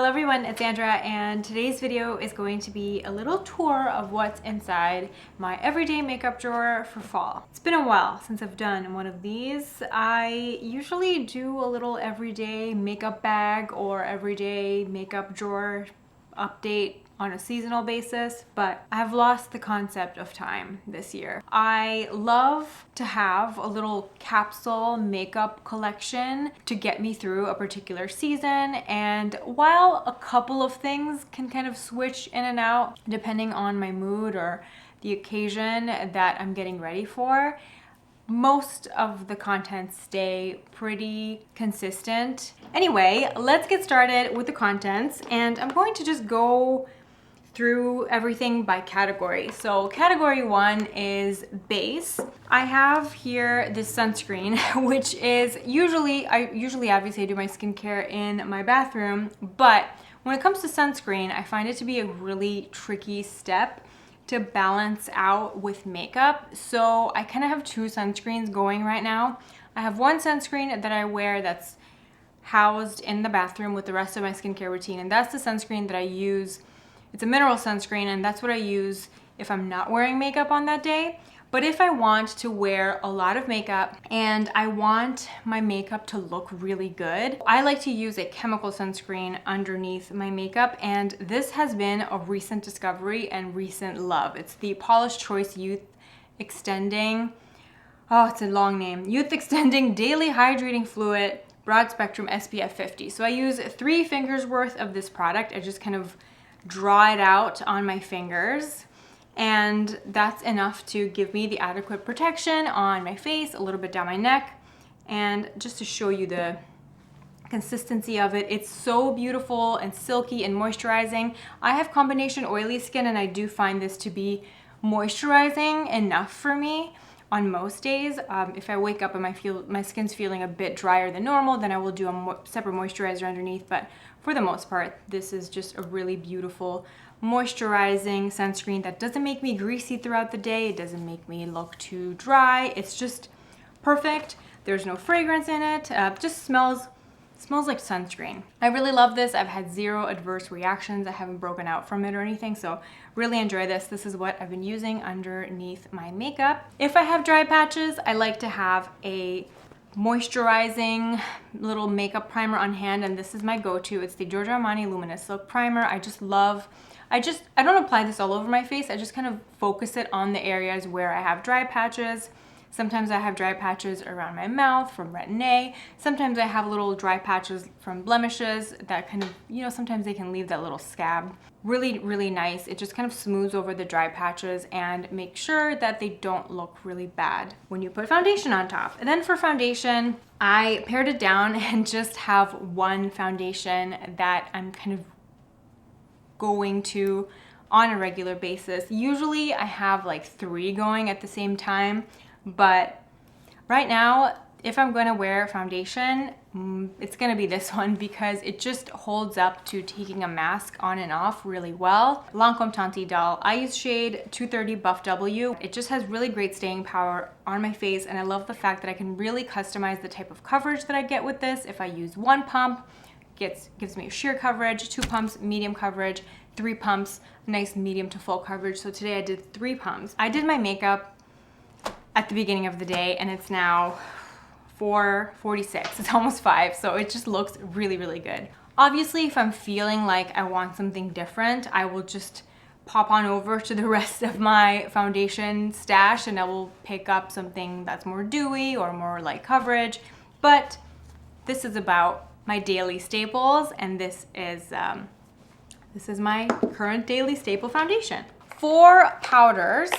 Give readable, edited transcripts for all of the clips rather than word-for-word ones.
Hello everyone, it's Sandra, and today's video is going to be a little tour of what's inside my everyday makeup drawer for fall. It's been a while since I've done one of these. I usually do a little everyday makeup bag or everyday makeup drawer update on a seasonal basis, but I've lost the concept of time this year. I love to have a little capsule makeup collection to get me through a particular season, and while a couple of things can kind of switch in and out depending on my mood or the occasion that I'm getting ready for, most of the contents stay pretty consistent. Anyway, let's get started with the contents, and I'm going to just go through everything by category. So category one is base. I have here this sunscreen, which is usually obviously I do my skincare in my bathroom, but when it comes to sunscreen, I find it to be a really tricky step to balance out with makeup. So I kind of have two sunscreens going right now. I have one sunscreen that I wear that's housed in the bathroom with the rest of my skincare routine, and that's the sunscreen that I use. It's a mineral sunscreen, and that's what I use if I'm not wearing makeup on that day. But if I want to wear a lot of makeup and I want my makeup to look really good, I like to use a chemical sunscreen underneath my makeup, and this has been a recent discovery and recent love. It's the Paula's Choice Youth Extending, it's a long name, Youth Extending Daily Hydrating Fluid Broad Spectrum SPF 50. So I use 3 fingers worth of this product. I just kind of draw it out on my fingers, and that's enough to give me the adequate protection on my face, a little bit down my neck, and just to show you the consistency of it. It's so beautiful and silky and moisturizing. I have combination oily skin, and I do find this to be moisturizing enough for me on most days. If I wake up and my skin's feeling a bit drier than normal, then I will do a separate moisturizer underneath, but for the most part, this is just a really beautiful moisturizing sunscreen that doesn't make me greasy throughout the day. It doesn't make me look too dry. It's just perfect. There's no fragrance in it. Just smells like sunscreen. I really love this. I've had 0 adverse reactions. I haven't broken out from it or anything, so really enjoy this. This is what I've been using underneath my makeup. If I have dry patches, I like to have a moisturizing little makeup primer on hand, and this is my go-to. It's the Giorgio Armani Luminous Silk Primer. I don't apply this all over my face. I just kind of focus it on the areas where I have dry patches. Sometimes I have dry patches around my mouth from retin-A. Sometimes I have little dry patches from blemishes that kind of, sometimes they can leave that little scab. Really, really nice. It just kind of smooths over the dry patches and makes sure that they don't look really bad when you put foundation on top. And then for foundation, I pared it down and just have one foundation that I'm kind of going to on a regular basis. Usually I have like 3 going at the same time, but right now, if I'm going to wear foundation, it's going to be this one because it just holds up to taking a mask on and off really well. Lancome Tanti Doll. I use shade 230 Buff W. It just has really great staying power on my face, and I love the fact that I can really customize the type of coverage that I get with this. If I use 1 pump, gives me a sheer coverage, 2 pumps, medium coverage, 3 pumps, nice medium to full coverage. So today I did 3 pumps. I did my makeup at the beginning of the day, and it's now 4:46. It's almost 5, so it just looks really, really good. Obviously, if I'm feeling like I want something different, I will just pop on over to the rest of my foundation stash, and I will pick up something that's more dewy or more light coverage. But this is about my daily staples, and this is my current daily staple foundation. For powders,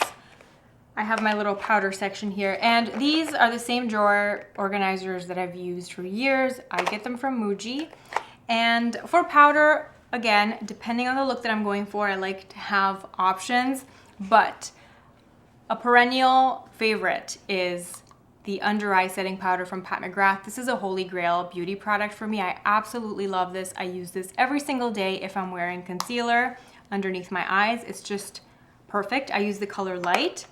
I have my little powder section here, and these are the same drawer organizers that I've used for years. I get them from Muji. And for powder, again, depending on the look that I'm going for, I like to have options, but a perennial favorite is the under eye setting powder from Pat McGrath. This is a holy grail beauty product for me. I absolutely love this. I use this every single day if I'm wearing concealer underneath my eyes. It's just perfect. I use the color Light.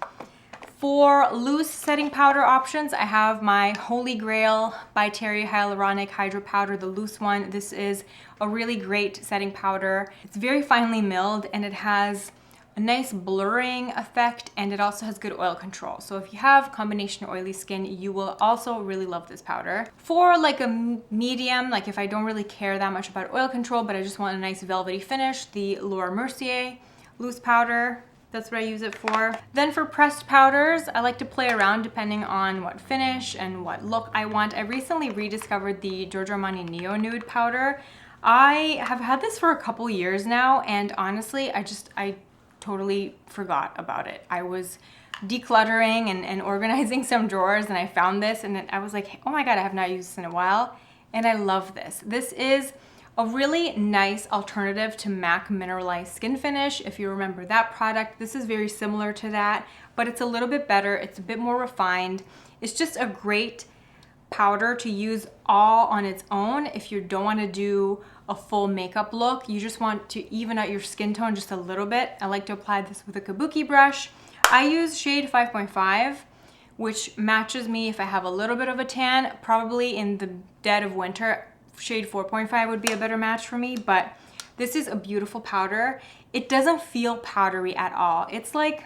For loose setting powder options, I have my Holy Grail by Terry Hyaluronic Hydro Powder, the loose one. This is a really great setting powder. It's very finely milled and it has a nice blurring effect, and it also has good oil control. So if you have combination oily skin, you will also really love this powder. For like a medium, like if I don't really care that much about oil control, but I just want a nice velvety finish, the Laura Mercier loose powder. That's what I use it for. Then for pressed powders, I like to play around depending on what finish and what look I want. I recently rediscovered the Giorgio Armani Neo Nude powder. I have had this for a couple years now, and honestly, I totally forgot about it. I was decluttering and organizing some drawers, and I found this, and I was like, oh my God, I have not used this in a while, and I love this. This is a really nice alternative to MAC Mineralized Skin Finish. If you remember that product, this is very similar to that, but it's a little bit better. It's a bit more refined. It's just a great powder to use all on its own if you don't want to do a full makeup look. You just want to even out your skin tone just a little bit. I like to apply this with a kabuki brush. I use shade 5.5, which matches me if I have a little bit of a tan. Probably in the dead of winter, shade 4.5 would be a better match for me, but this is a beautiful powder. It doesn't feel powdery at all. It's like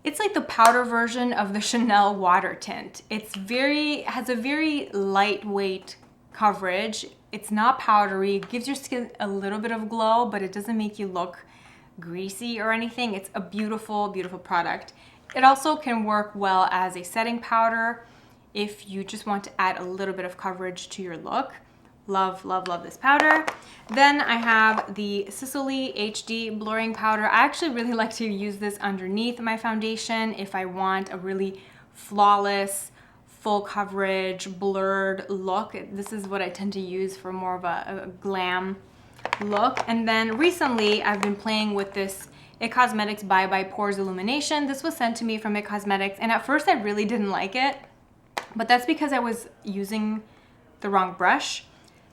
the powder version of the Chanel water tint. Has a very lightweight coverage. It's not powdery. It gives your skin a little bit of glow, but it doesn't make you look greasy or anything. It's a beautiful, beautiful product. It also can work well as a setting powder if you just want to add a little bit of coverage to your look. Love, love, love this powder. Then I have the Sicily HD blurring powder. I actually really like to use this underneath my foundation if I want a really flawless, full coverage, blurred look. This is what I tend to use for more of a glam look. And then recently I've been playing with this It Cosmetics Bye Bye Pores Illumination. This was sent to me from It Cosmetics, and at first I really didn't like it, but that's because I was using the wrong brush.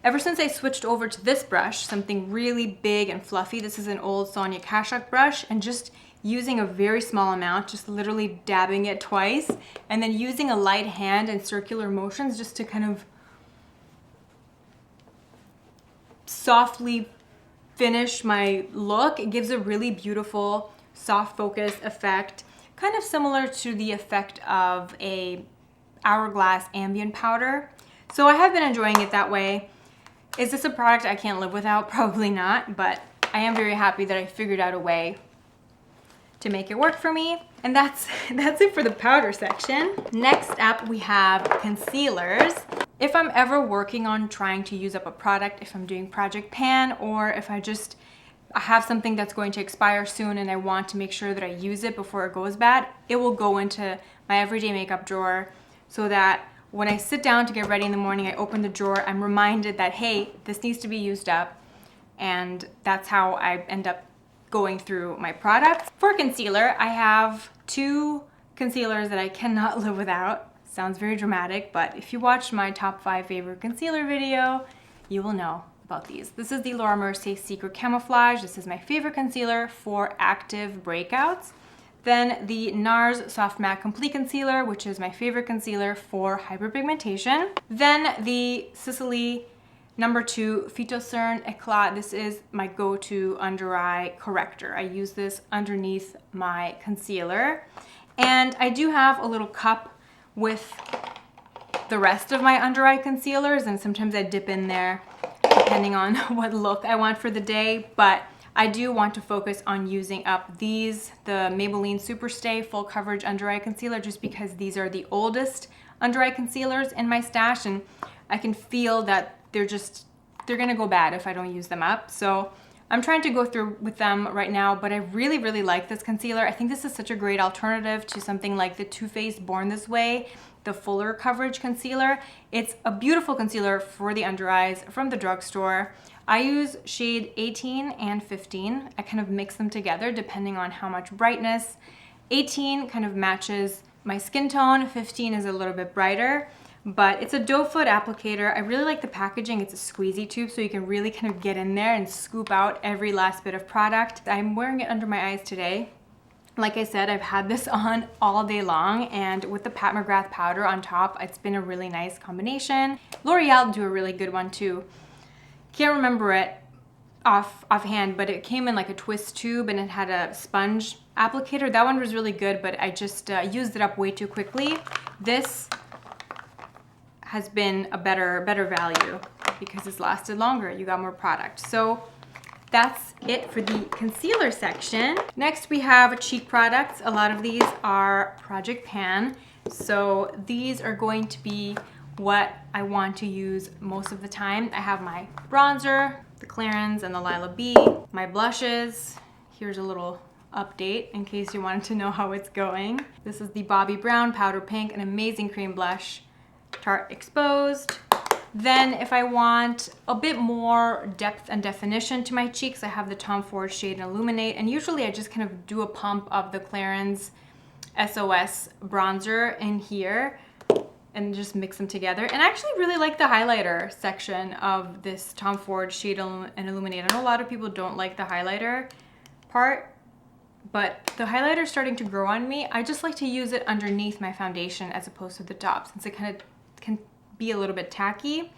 Ever since I switched over to this brush, something really big and fluffy, this is an old Sonia Kashuk brush, and just using a very small amount, just literally dabbing it twice, and then using a light hand and circular motions just to kind of softly finish my look. It gives a really beautiful soft focus effect, kind of similar to the effect of a Hourglass ambient powder. So I have been enjoying it that way. Is this a product I can't live without? Probably not, but I am very happy that I figured out a way to make it work for me. And that's it for the powder section. Next up, we have concealers. If I'm ever working on trying to use up a product, if I'm doing Project Pan, or if I have something that's going to expire soon and I want to make sure that I use it before it goes bad, it will go into my everyday makeup drawer, so that when I sit down to get ready in the morning, I open the drawer, I'm reminded that, hey, this needs to be used up. And that's how I end up going through my products. For concealer, I have two concealers that I cannot live without. Sounds very dramatic, but if you watched my top 5 favorite concealer video, you will know about these. This is the Laura Mercier Secret Camouflage. This is my favorite concealer for active breakouts. Then the NARS Soft Matte Complete Concealer, which is my favorite concealer for hyperpigmentation. Then the Sicily No. 2 Phytocern Eclat. This is my go-to under eye corrector. I use this underneath my concealer. And I do have a little cup with the rest of my under eye concealers, and sometimes I dip in there depending on what look I want for the day, but I do want to focus on using up these, the Maybelline Superstay Full Coverage Under Eye Concealer, just because these are the oldest under eye concealers in my stash, and I can feel that they're gonna go bad if I don't use them up. So I'm trying to go through with them right now, but I really, really like this concealer. I think this is such a great alternative to something like the Too Faced Born This Way, the fuller coverage concealer. It's a beautiful concealer for the under eyes from the drugstore. I use shade 18 and 15. I kind of mix them together depending on how much brightness. 18 kind of matches my skin tone, 15 is a little bit brighter, but it's a doe foot applicator. I really like the packaging. It's a squeezy tube, so you can really kind of get in there and scoop out every last bit of product. I'm wearing it under my eyes today, Like I said, I've had this on all day long, and with the Pat McGrath powder on top, it's been a really nice combination. L'Oreal do a really good one too. Can't remember it offhand, but it came in like a twist tube and it had a sponge applicator. That one was really good, but I just used it up way too quickly. This has been a better value because it's lasted longer. You got more product. So that's it for the concealer section. Next we have cheek products. A lot of these are Project Pan. So these are going to be what I want to use most of the time. I have my bronzer, the Clarins and the Lilah B, my blushes. Here's a little update in case you wanted to know how it's going. This is the Bobbi Brown Powder Pink, an amazing cream blush, Tarte Exposed. Then if I want a bit more depth and definition to my cheeks, I have the Tom Ford Shade and Illuminate, and usually I just kind of do a pump of the Clarins SOS Bronzer in here and just mix them together. And I actually really like the highlighter section of this Tom Ford Shade and Illuminate. I know a lot of people don't like the highlighter part, but the highlighter is starting to grow on me. I just like to use it underneath my foundation as opposed to the top, since it kind of can be a little bit tacky.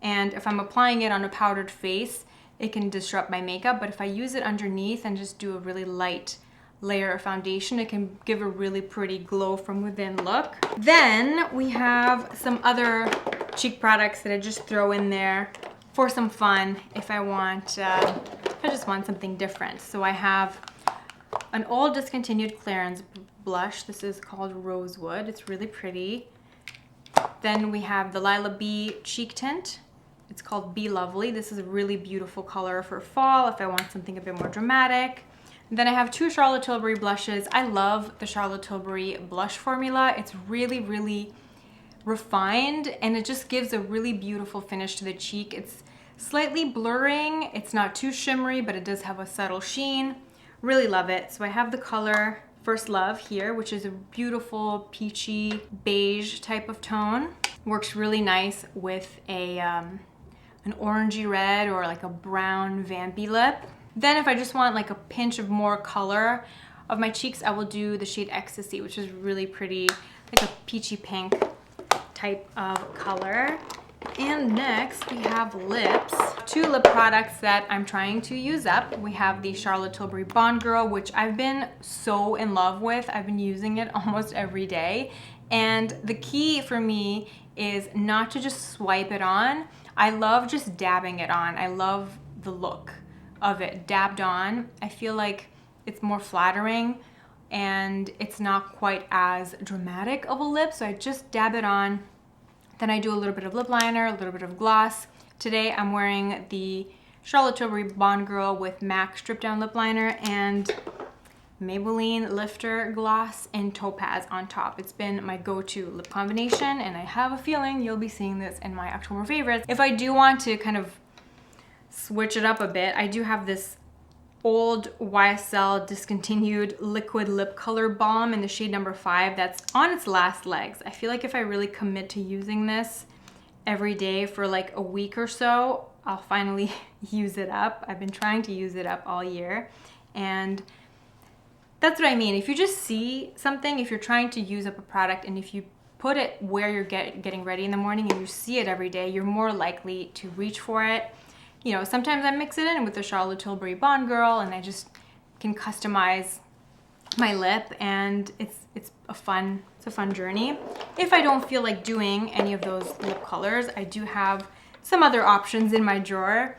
And if I'm applying it on a powdered face, it can disrupt my makeup. But if I use it underneath and just do a really light layer of foundation, it can give a really pretty glow from within look. Then we have some other cheek products that I just throw in there for some fun if I just want something different. So I have an old discontinued Clarins blush. This is called Rosewood. It's really pretty. Then we have the Lilah B cheek tint. It's called Be Lovely. This is a really beautiful color for fall if I want something a bit more dramatic. And then I have two Charlotte Tilbury blushes. I love the Charlotte Tilbury blush formula. It's really, really refined, and it just gives a really beautiful finish to the cheek. It's slightly blurring. It's not too shimmery, but it does have a subtle sheen. Really love it. So I have the color First Love here, which is a beautiful peachy beige type of tone. Works really nice with an orangey red or like a brown vampy lip. Then if I just want like a pinch of more color of my cheeks, I will do the shade Ecstasy, which is really pretty, like a peachy pink type of color. And next we have lips. Two lip products that I'm trying to use up. We have the Charlotte Tilbury Bond Girl, which I've been so in love with. I've been using it almost every day. And the key for me is not to just swipe it on. I love just dabbing it on. I love the look of it dabbed on. I feel like it's more flattering and it's not quite as dramatic of a lip. So I just dab it on. Then I do a little bit of lip liner, a little bit of gloss. Today I'm wearing the Charlotte Tilbury Bond Girl with MAC Strip Down Lip Liner and Maybelline Lifter Gloss in Topaz on top. It's been my go-to lip combination, and I have a feeling you'll be seeing this in my October favorites. If I do want to kind of switch it up a bit, I do have this old YSL discontinued liquid lip color balm in the shade number 5 that's on its last legs. I feel like if I really commit to using this every day for like a week or so, I'll finally use it up. I've been trying to use it up all year, and that's what I mean. If you just see something, if you're trying to use up a product, and if you put it where you're getting ready in the morning and you see it every day, you're more likely to reach for it. You know, sometimes I mix it in with the Charlotte Tilbury Bond Girl, and I just can customize my lip, and it's a fun journey. If I don't feel like doing any of those lip colors, I do have some other options in my drawer.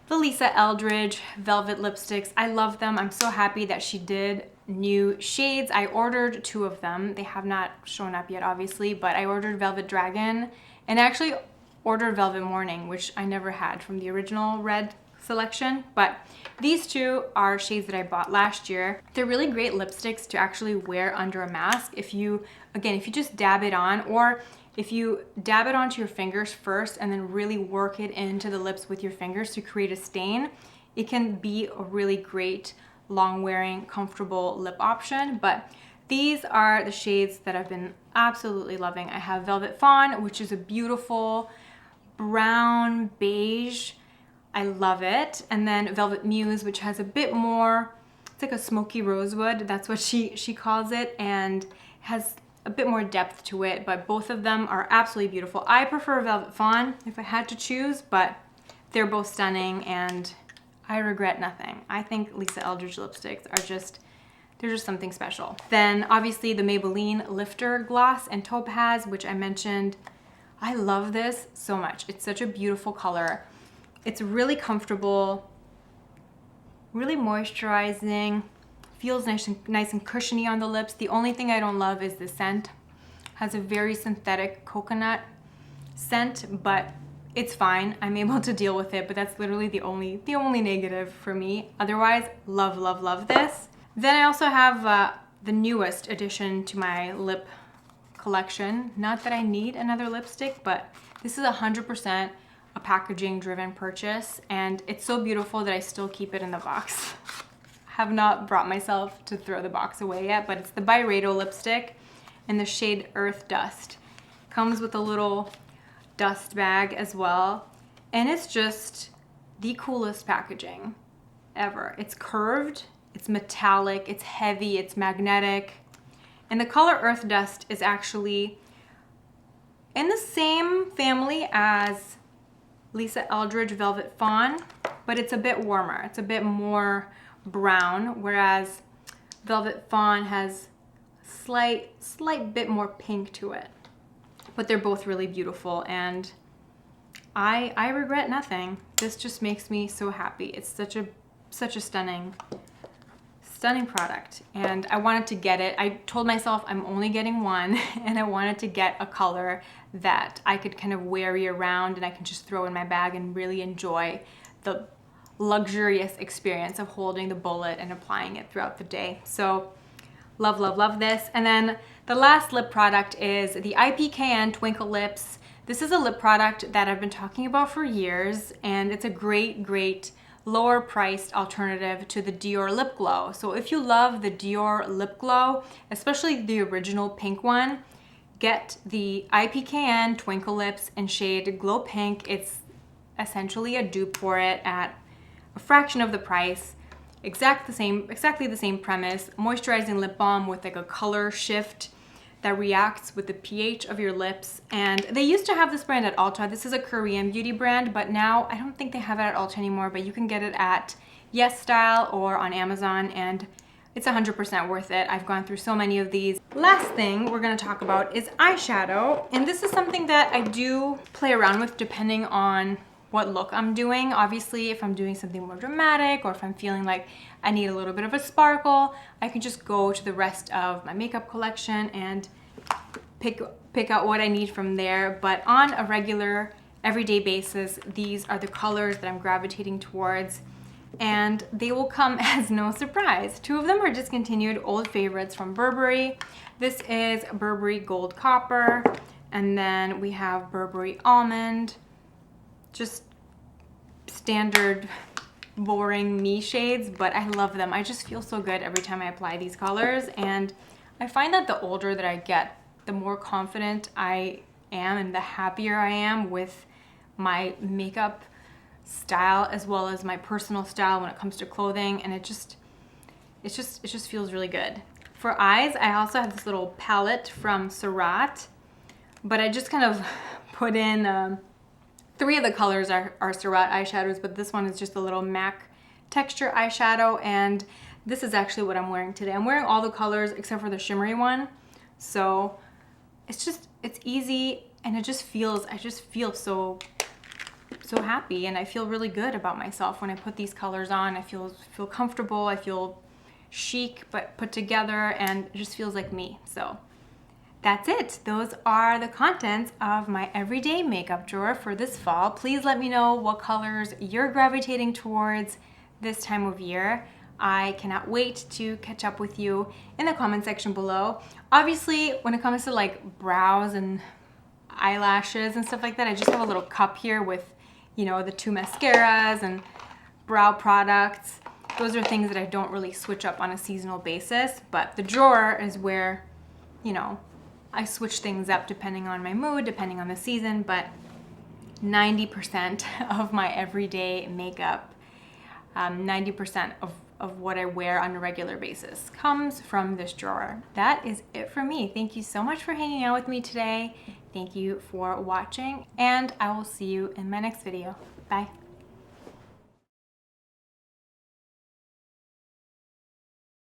The Lisa Eldridge Velvet lipsticks, I love them. I'm so happy that she did new shades. I ordered 2 of them. They have not shown up yet, obviously, but I ordered Velvet Dragon, and I actually ordered Velvet Morning, which I never had from the original red selection. But these 2 are shades that I bought last year. They're really great lipsticks to actually wear under a mask. If you just dab it on, or if you dab it onto your fingers first and then really work it into the lips with your fingers to create a stain, it can be a really great long wearing comfortable lip option. But these are the shades that I've been absolutely loving. I have Velvet Fawn, which is a beautiful brown beige. I love it. And then Velvet Muse, which has a bit more, it's like a smoky rosewood. That's what she calls it, and has a bit more depth to it, but both of them are absolutely beautiful. I prefer Velvet Fawn if I had to choose, but they're both stunning and I regret nothing. I think Lisa Eldridge lipsticks are just, they're just something special. Then obviously the Maybelline Lifter Gloss and Topaz, which I mentioned. I love this so much. It's such a beautiful color. It's really comfortable, really moisturizing, feels nice and cushiony on the lips. The only thing I don't love is the scent. Has a very synthetic coconut scent, but it's fine. I'm able to deal with it, but that's literally the only negative for me. Otherwise, love, love, love this. Then I also have the newest addition to my lip collection. Not that I need another lipstick, but this is 100% a packaging driven purchase, and it's so beautiful that I still keep it in the box. Have not brought myself to throw the box away yet, but it's the Byredo lipstick in the shade Earth Dust. Comes with a little dust bag as well, and it's just the coolest packaging ever. It's curved, it's metallic, it's heavy, it's magnetic, and the color Earth Dust is actually in the same family as Lisa Eldridge Velvet Fawn, but it's a bit warmer. It's a bit more brown, whereas Velvet Fawn has slight bit more pink to it. But they're both really beautiful, and I regret nothing. This just makes me so happy. It's such a stunning product, and I wanted to get it. I told myself I'm only getting one, and I wanted to get a color that I could kind of wear year round and I can just throw in my bag and really enjoy the luxurious experience of holding the bullet and applying it throughout the day. So love, love, love this. And then the last lip product is the IPKN Twinkle Lips. This is a lip product that I've been talking about for years, and it's a great lower priced alternative to the Dore lip glow. So if you love the Dore lip glow, especially the original pink one, get the IPKN Twinkle Lips in shade Glow Pink. It's essentially a dupe for it at a fraction of the price. Exactly the same premise. Moisturizing lip balm with like a color shift that reacts with the pH of your lips. And they used to have this brand at Ulta. This is a Korean beauty brand, but now I don't think they have it at Ulta anymore, but you can get it at Yes Style or on Amazon, and it's 100% worth it. I've gone through so many of these. Last thing we're gonna talk about is eyeshadow. And this is something that I do play around with depending on what look I'm doing. Obviously, if I'm doing something more dramatic, or if I'm feeling like I need a little bit of a sparkle, I can just go to the rest of my makeup collection and pick out what I need from there. But on a regular, everyday basis, these are the colors that I'm gravitating towards, and they will come as no surprise. Two of them are discontinued old favorites from Burberry. This is Burberry Gold Copper, and then we have Burberry Almond. Just standard boring me shades, but I love them. I just feel so good every time I apply these colors, and I find that the older that I get, the more confident I am and the happier I am with my makeup style as well as my personal style when it comes to clothing, and it just feels really good. For eyes, I also have this little palette from Surratt, but I just kind of put in three of the colors are Surratt eyeshadows, but this one is just a little MAC texture eyeshadow, and this is actually what I'm wearing today. I'm wearing all the colors except for the shimmery one, so it's easy, and I just feel so happy, and I feel really good about myself when I put these colors on. I feel comfortable, I feel chic but put together, and it just feels like me. So that's it. Those are the contents of my everyday makeup drawer for this fall. Please let me know what colors you're gravitating towards this time of year. I cannot wait to catch up with you in the comment section below. Obviously, when it comes to like brows and eyelashes and stuff like that, I just have a little cup here with, you know, the 2 mascaras and brow products. Those are things that I don't really switch up on a seasonal basis, but the drawer is where, you know, I switch things up depending on my mood, depending on the season, but 90% of my everyday makeup, 90% of of what I wear on a regular basis comes from this drawer. That is it for me. Thank you so much for hanging out with me today. Thank you for watching, and I will see you in my next video. Bye.